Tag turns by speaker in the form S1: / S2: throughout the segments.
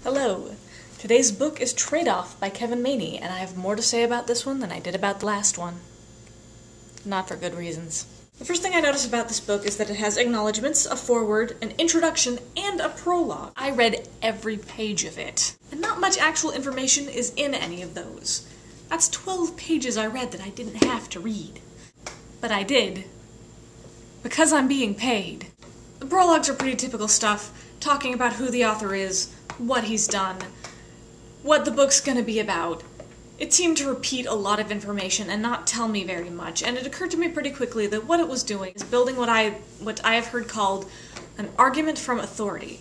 S1: Hello! Today's book is Trade-Off by Kevin Maney, and I have more to say about this one than I did about the last one. Not for good reasons. The first thing I notice about this book is that it has acknowledgments, a foreword, an introduction, and a prologue. I read every page of it, and not much actual information is in any of those. That's 12 pages I read that I didn't have to read. But I did. Because I'm being paid. The prologues are pretty typical stuff, talking about who the author is, what he's done, what the book's gonna be about. It seemed to repeat a lot of information and not tell me very much, and it occurred to me pretty quickly that what it was doing is building what I have heard called an argument from authority.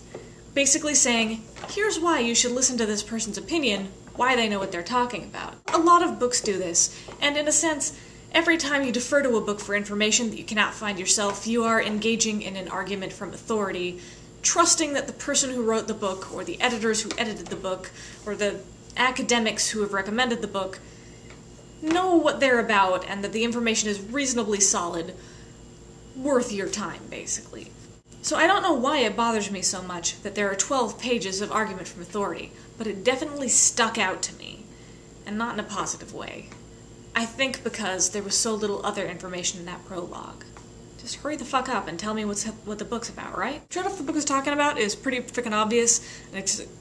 S1: Basically saying, here's why you should listen to this person's opinion, why they know what they're talking about. A lot of books do this, and in a sense, every time you defer to a book for information that you cannot find yourself, you are engaging in an argument from authority, trusting that the person who wrote the book, or the editors who edited the book, or the academics who have recommended the book, know what they're about, and that the information is reasonably solid, worth your time, basically. So I don't know why it bothers me so much that there are 12 pages of argument from authority, but it definitely stuck out to me, and not in a positive way. I think because there was so little other information in that prologue. Just hurry the fuck up and tell me what the book's about, right? Trade-off the book is talking about is pretty frickin' obvious,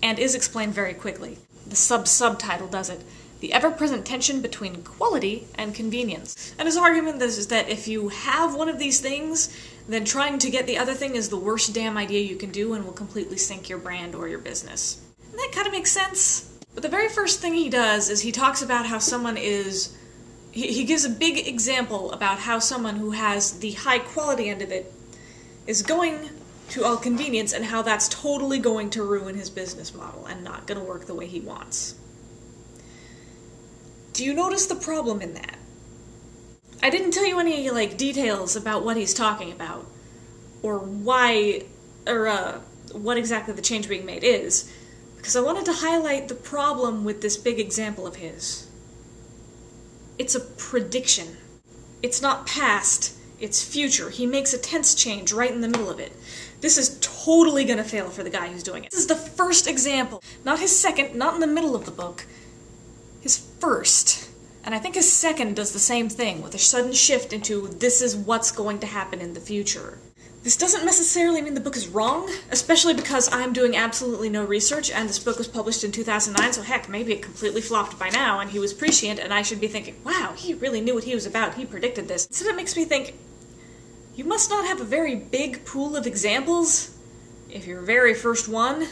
S1: and is explained very quickly. The subtitle does it. The ever-present tension between quality and convenience. And his argument is that if you have one of these things, then trying to get the other thing is the worst damn idea you can do and will completely sink your brand or your business. And that kind of makes sense. But the very first thing he does is he talks about how someone is... He gives a big example about how someone who has the high quality end of it is going to all convenience and how that's totally going to ruin his business model and not going to work the way he wants. Do you notice the problem in that? I didn't tell you any, details about what he's talking about, or why, or what exactly the change being made is, because I wanted to highlight the problem with this big example of his. It's a prediction. It's not past, it's future. He makes a tense change right in the middle of it. This is totally gonna fail for the guy who's doing it. This is the first example. Not his second, not in the middle of the book. His first. And I think his second does the same thing, with a sudden shift into this is what's going to happen in the future. This doesn't necessarily mean the book is wrong, especially because I'm doing absolutely no research, and this book was published in 2009, so heck, maybe it completely flopped by now, and he was prescient, and I should be thinking, wow, he really knew what he was about, he predicted this. Instead it makes me think, you must not have a very big pool of examples if your very first one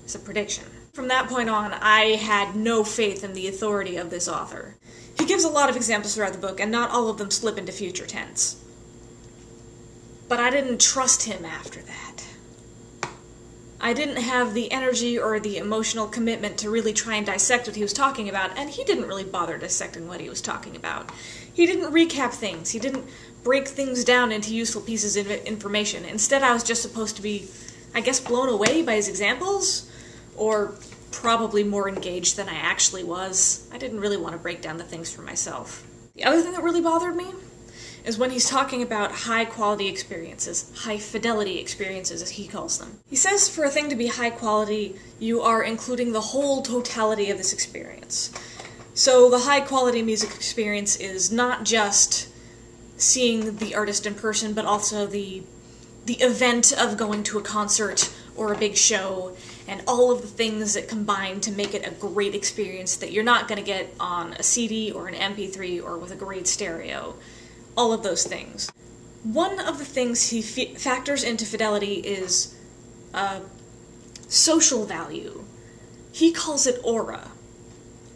S1: is a prediction. From that point on, I had no faith in the authority of this author. He gives a lot of examples throughout the book, and not all of them slip into future tense. But I didn't trust him after that. I didn't have the energy or the emotional commitment to really try and dissect what he was talking about, and he didn't really bother dissecting what he was talking about. He didn't recap things, he didn't break things down into useful pieces of information. Instead, I was just supposed to be, I guess, blown away by his examples, or probably more engaged than I actually was. I didn't really want to break down the things for myself. The other thing that really bothered me is when he's talking about high-quality experiences, high-fidelity experiences, as he calls them. He says for a thing to be high-quality, you are including the whole totality of this experience. So the high-quality music experience is not just seeing the artist in person, but also the event of going to a concert or a big show, and all of the things that combine to make it a great experience that you're not going to get on a CD or an MP3 or with a great stereo. All of those things. One of the things he factors into fidelity is social value. He calls it aura.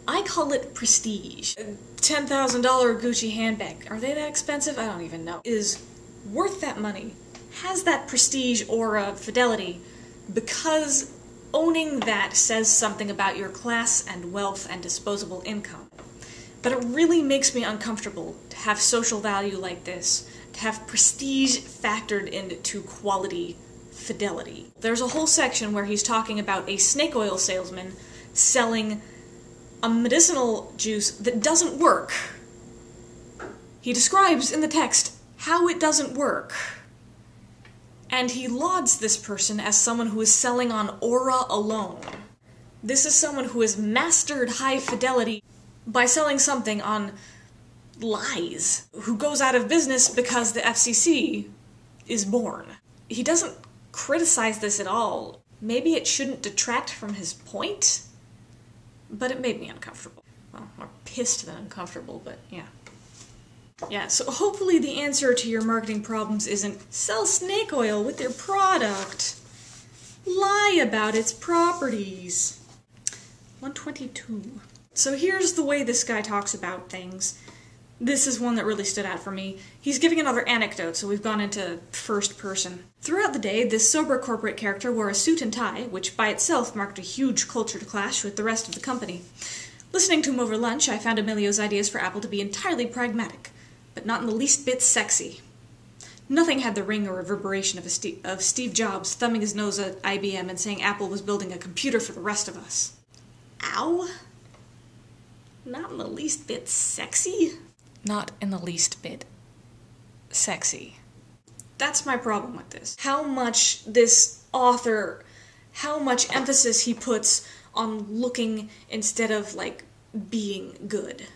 S1: I call it prestige. A $10,000 Gucci handbag, are they that expensive? I don't even know. Is worth that money, has that prestige, aura, fidelity, because owning that says something about your class and wealth and disposable income. But it really makes me uncomfortable to have social value like this, to have prestige factored into quality fidelity. There's a whole section where he's talking about a snake oil salesman selling a medicinal juice that doesn't work. He describes in the text how it doesn't work. And he lauds this person as someone who is selling on aura alone. This is someone who has mastered high fidelity by selling something on lies, who goes out of business because the FCC is born. He doesn't criticize this at all. Maybe it shouldn't detract from his point, but it made me uncomfortable. Well, more pissed than uncomfortable, but yeah. Yeah, so hopefully the answer to your marketing problems isn't sell snake oil with your product. Lie about its properties. 122. So here's the way this guy talks about things. This is one that really stood out for me. He's giving another anecdote, so we've gone into first person. Throughout the day, this sober corporate character wore a suit and tie, which by itself marked a huge culture clash with the rest of the company. Listening to him over lunch, I found Emilio's ideas for Apple to be entirely pragmatic, but not in the least bit sexy. Nothing had the ring or reverberation of Steve Jobs thumbing his nose at IBM and saying Apple was building a computer for the rest of us. Ow? Not in the least bit sexy? Not in the least bit sexy. That's my problem with this. How much this author, how much emphasis he puts on looking instead of, like, being good.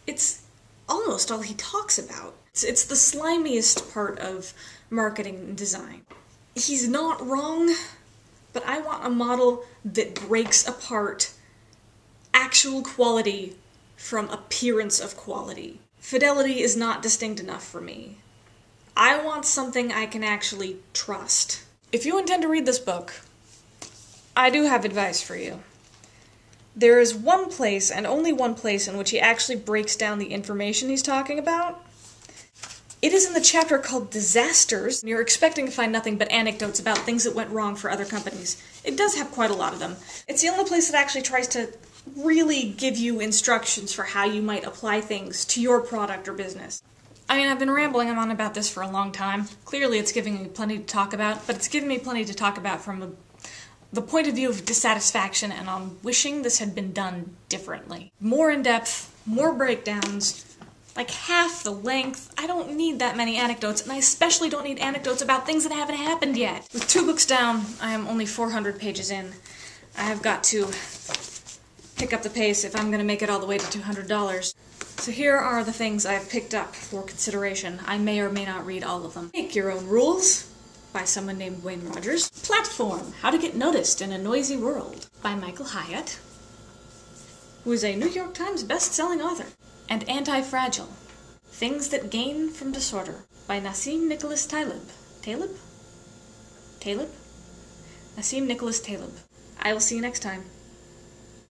S1: It's almost all he talks about. It's the slimiest part of marketing and design. He's not wrong, but I want a model that breaks apart actual quality from appearance of quality. Fidelity is not distinct enough for me. I want something I can actually trust. If you intend to read this book, I do have advice for you. There is one place, and only one place, in which he actually breaks down the information he's talking about. It is in the chapter called Disasters. You're expecting to find nothing but anecdotes about things that went wrong for other companies. It does have quite a lot of them. It's the only place that actually tries to really give you instructions for how you might apply things to your product or business. I mean, I've been rambling on about this for a long time. Clearly it's giving me plenty to talk about, but it's giving me plenty to talk about from the point of view of dissatisfaction and on wishing this had been done differently. More in depth, more breakdowns, like half the length. I don't need that many anecdotes, and I especially don't need anecdotes about things that haven't happened yet. With 2 books down, I am only 400 pages in. I have got to pick up the pace if I'm going to make it all the way to $200. So here are the things I've picked up for consideration. I may or may not read all of them. Make Your Own Rules, by someone named Wayne Rogers. Platform, How to Get Noticed in a Noisy World, by Michael Hyatt, who is a New York Times best-selling author. And Anti-Fragile, Things That Gain from Disorder, by Nassim Nicholas Taleb. Taleb? Nassim Nicholas Taleb. I will see you next time.